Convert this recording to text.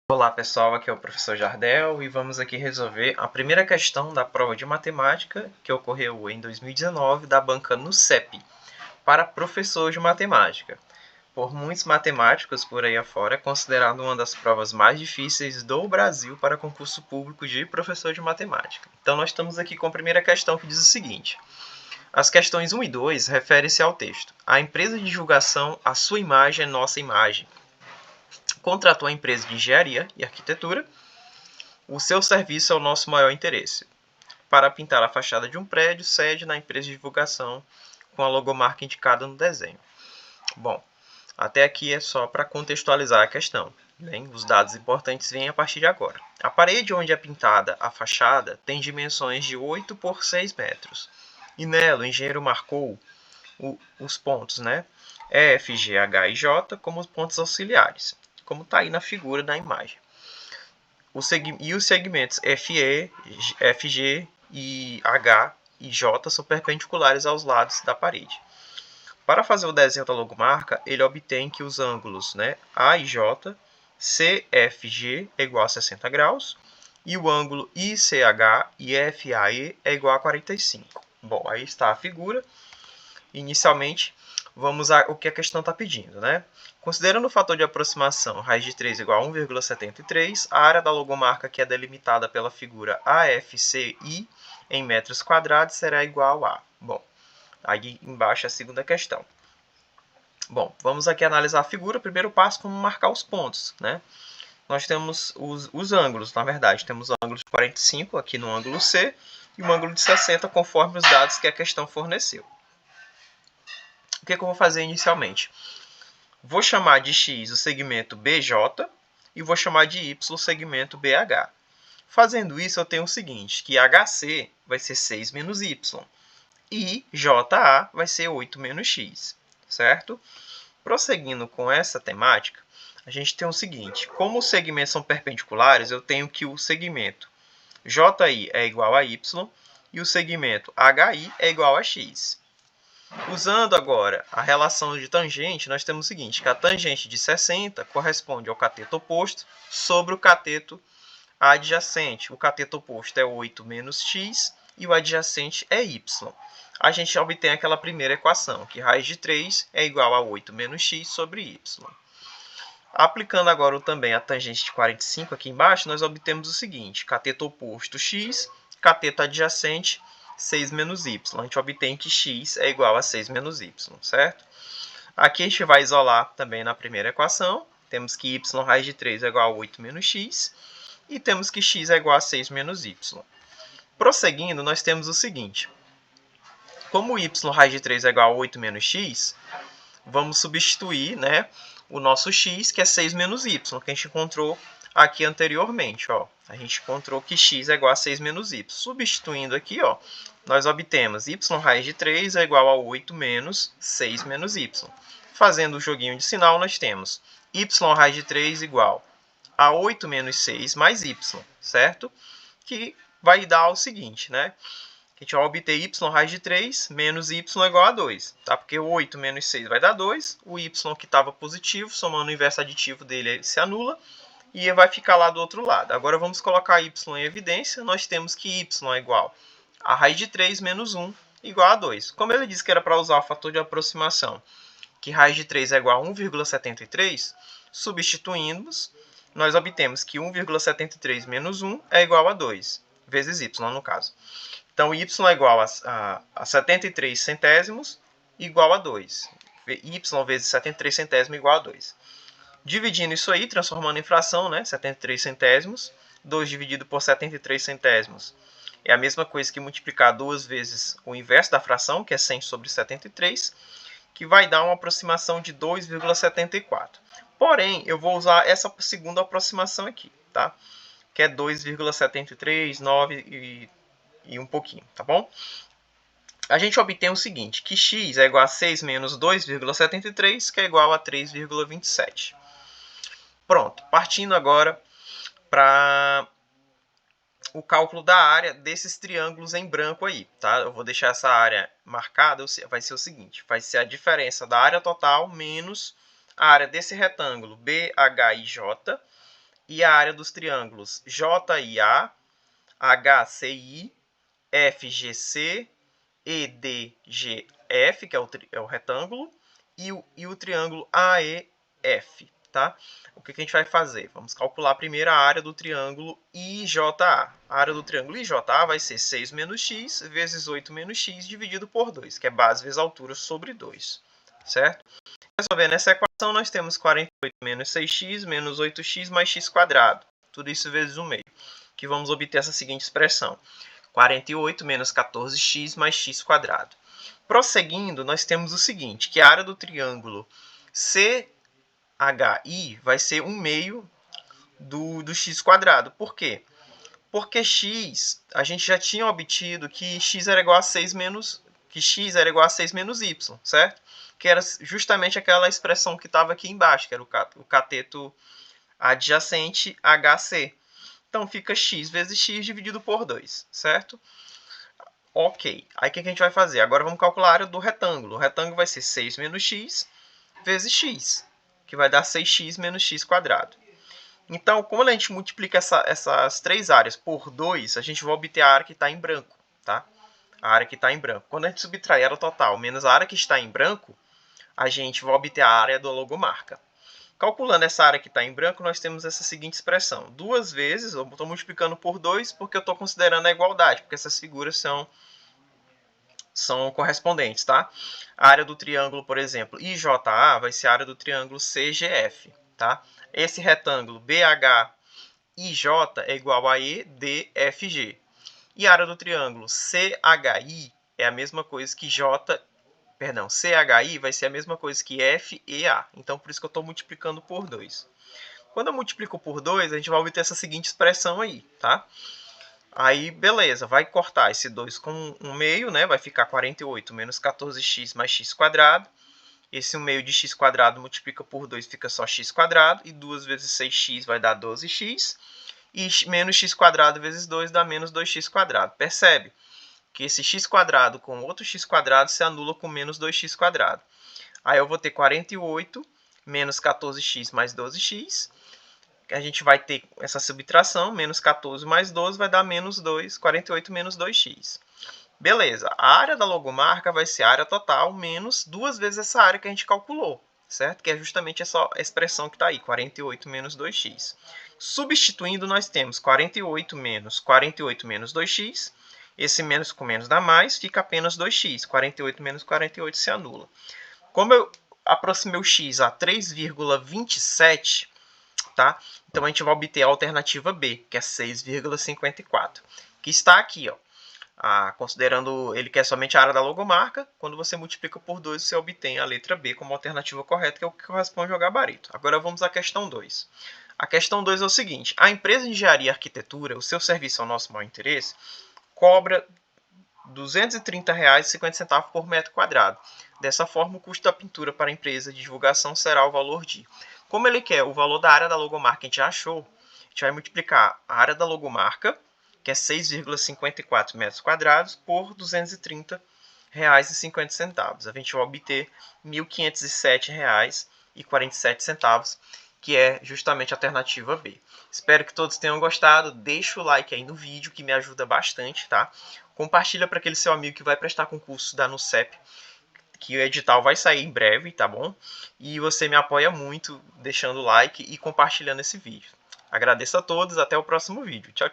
Olá pessoal, aqui é o professor Jardel e vamos aqui resolver a primeira questão da prova de matemática que ocorreu em 2019 da banca NUCEP para professor de matemática. Por muitos matemáticos por aí afora, é considerado uma das provas mais difíceis do Brasil para concurso público de professor de matemática. Então nós estamos aqui com a primeira questão que diz o seguinte: as questões 1 e 2 referem-se ao texto. A empresa de divulgação, a sua imagem é nossa imagem, contratou a empresa de engenharia e arquitetura. O seu serviço é o nosso maior interesse. Para pintar a fachada de um prédio, sede na empresa de divulgação com a logomarca indicada no desenho. Bom, até aqui é só para contextualizar a questão. Bem, os dados importantes vêm a partir de agora. A parede onde é pintada a fachada tem dimensões de 8 por 6 metros. E nela o engenheiro marcou os pontos, né? F, G, H e J como os pontos auxiliares, como está aí na figura da imagem. E os segmentos FE, FG e H e J são perpendiculares aos lados da parede. Para fazer o desenho da logomarca, ele obtém que os ângulos, né, A e J, CFG é igual a 60 graus e o ângulo ICH e FAE é igual a 45. Bom, aí está a figura. Inicialmente, vamos ao que a questão está pedindo, né? Considerando o fator de aproximação raiz de 3 igual a 1,73, a área da logomarca que é delimitada pela figura AFCI em metros quadrados será igual a... Bom, aí embaixo é a segunda questão. Bom, vamos aqui analisar a figura. Primeiro passo, como marcar os pontos, né? Nós temos os ângulos, na verdade. Temos o ângulo de 45 aqui no ângulo C e o ângulo de 60 conforme os dados que a questão forneceu. O que eu vou fazer inicialmente? Vou chamar de x o segmento BJ e vou chamar de y o segmento BH. Fazendo isso, eu tenho o seguinte, que HC vai ser 6 menos y e JA vai ser 8 menos x, certo? Prosseguindo com essa temática, a gente tem o seguinte, como os segmentos são perpendiculares, eu tenho que o segmento JI é igual a y e o segmento HI é igual a x. Usando agora a relação de tangente, nós temos o seguinte, que a tangente de 60 corresponde ao cateto oposto sobre o cateto adjacente. O cateto oposto é 8 menos x e o adjacente é y. A gente obtém aquela primeira equação, que raiz de 3 é igual a 8 menos x sobre y. Aplicando agora também a tangente de 45 aqui embaixo, nós obtemos o seguinte, cateto oposto x, cateto adjacente 6 menos y. A gente obtém que x é igual a 6 menos y, certo? Aqui a gente vai isolar também na primeira equação. Temos que y raiz de 3 é igual a 8 menos x. E temos que x é igual a 6 menos y. Prosseguindo, nós temos o seguinte. Como y raiz de 3 é igual a 8 menos x, vamos substituir, né, o nosso x, que é 6 menos y, que a gente encontrou aqui anteriormente. Ó. A gente encontrou que x é igual a 6 menos y. Substituindo aqui, ó, nós obtemos y raiz de 3 é igual a 8 menos 6 menos y. Fazendo o joguinho de sinal, nós temos y raiz de 3 igual a 8 menos 6 mais y, certo? Que vai dar o seguinte, né? A gente vai obter y raiz de 3 menos y igual a 2, tá? Porque 8 menos 6 vai dar 2, o y que estava positivo, somando o inverso aditivo dele, ele se anula, e vai ficar lá do outro lado. Agora vamos colocar y em evidência, nós temos que y é igual a raiz de 3 menos 1 igual a 2. Como ele disse que era para usar o fator de aproximação, que raiz de 3 é igual a 1,73, substituímos, nós obtemos que 1,73 menos 1 é igual a 2, vezes y no caso. Então, y é igual a 73 centésimos igual a 2. Y vezes 73 centésimos igual a 2. Dividindo isso aí, transformando em fração, né? 73 centésimos. 2 dividido por 73 centésimos é a mesma coisa que multiplicar 2 vezes o inverso da fração, que é 100 sobre 73, que vai dar uma aproximação de 2,74. Porém, eu vou usar essa segunda aproximação aqui, tá? Que é 2,73, 9 e um pouquinho, tá bom? A gente obtém o seguinte, que x é igual a 6 menos 2,73, que é igual a 3,27. Pronto, partindo agora para o cálculo da área desses triângulos em branco aí, tá? Eu vou deixar essa área marcada, vai ser o seguinte, vai ser a diferença da área total menos a área desse retângulo BHIJ e a área dos triângulos JIA, HCI, FGC, EDGF, que é o retângulo, e o triângulo AEF, tá? O que a gente vai fazer? Vamos calcular primeiro a área do triângulo IJA. A área do triângulo IJA vai ser 6 menos x vezes 8 menos x dividido por 2, que é base vezes altura sobre 2, certo? Resolvendo essa equação, nós temos 48 menos 6x menos 8x mais x quadrado. Tudo isso vezes 1 meio, que vamos obter essa seguinte expressão. 48 menos 14x mais x quadrado. Prosseguindo, nós temos o seguinte, que a área do triângulo CHI vai ser 1 meio do x quadrado. Por quê? Porque x, a gente já tinha obtido que x era igual a 6 menos y, certo? Que era justamente aquela expressão que estava aqui embaixo, que era o cateto adjacente HC. Então, fica x vezes x dividido por 2, certo? Ok. Aí, o que a gente vai fazer? Agora, vamos calcular a área do retângulo. O retângulo vai ser 6 menos x vezes x, que vai dar 6x menos x quadrado. Então, como a gente multiplica essas três áreas por 2, a gente vai obter a área que está em branco, tá? A área que está em branco. Quando a gente subtrai a área total menos a área que está em branco, a gente vai obter a área da logomarca. Calculando essa área que está em branco, nós temos essa seguinte expressão. 2 vezes, eu estou multiplicando por 2 porque eu estou considerando a igualdade, porque essas figuras são correspondentes, tá? A área do triângulo, por exemplo, IJA vai ser a área do triângulo CGF, tá? Esse retângulo BHIJ é igual a EDFG. E a área do triângulo CHI é a mesma coisa que CHI vai ser a mesma coisa que FEA. Então, por isso que eu estou multiplicando por 2. Quando eu multiplico por 2, a gente vai obter essa seguinte expressão aí, tá? Aí, beleza, vai cortar esse 2 com 1 meio, né? Vai ficar 48 menos 14x mais x quadrado. Esse 1 meio de x quadrado multiplica por 2, fica só x quadrado. E 2 vezes 6x vai dar 12x. E menos x quadrado vezes 2 dá menos 2x quadrado. Percebe que esse x quadrado com outro x quadrado se anula com menos 2x quadrado. Aí eu vou ter 48 menos 14x mais 12x. A gente vai ter essa subtração, menos 14 mais 12 vai dar menos 2, 48 menos 2x. Beleza, a área da logomarca vai ser a área total menos 2 vezes essa área que a gente calculou, certo? Que é justamente essa expressão que está aí, 48 menos 2x. Substituindo, nós temos 48 menos 2x. Esse menos com menos dá mais, fica apenas 2x. 48 menos 48 se anula. Como eu aproximei o x a 3,27, tá? Então, a gente vai obter a alternativa B, que é 6,54, que está aqui, ó. Considerando ele que é somente a área da logomarca, quando você multiplica por 2, você obtém a letra B como alternativa correta, que é o que corresponde ao gabarito. Agora, vamos à questão 2. A questão 2 é o seguinte: a empresa de engenharia e arquitetura, o seu serviço ao nosso maior interesse, cobra R$ 230,50 por metro quadrado. Dessa forma, o custo da pintura para a empresa de divulgação será o valor de... Como ele quer o valor da área da logomarca, a gente já achou, a gente vai multiplicar a área da logomarca, que é 6,54 metros quadrados, por R$ 230,50. A gente vai obter R$ 1.507,47, que é justamente a alternativa B. Espero que todos tenham gostado. Deixa o like aí no vídeo, que me ajuda bastante, tá? Compartilha para aquele seu amigo que vai prestar concurso da NUCEP, que o edital vai sair em breve, tá bom? E você me apoia muito deixando o like e compartilhando esse vídeo. Agradeço a todos, até o próximo vídeo. Tchau, tchau.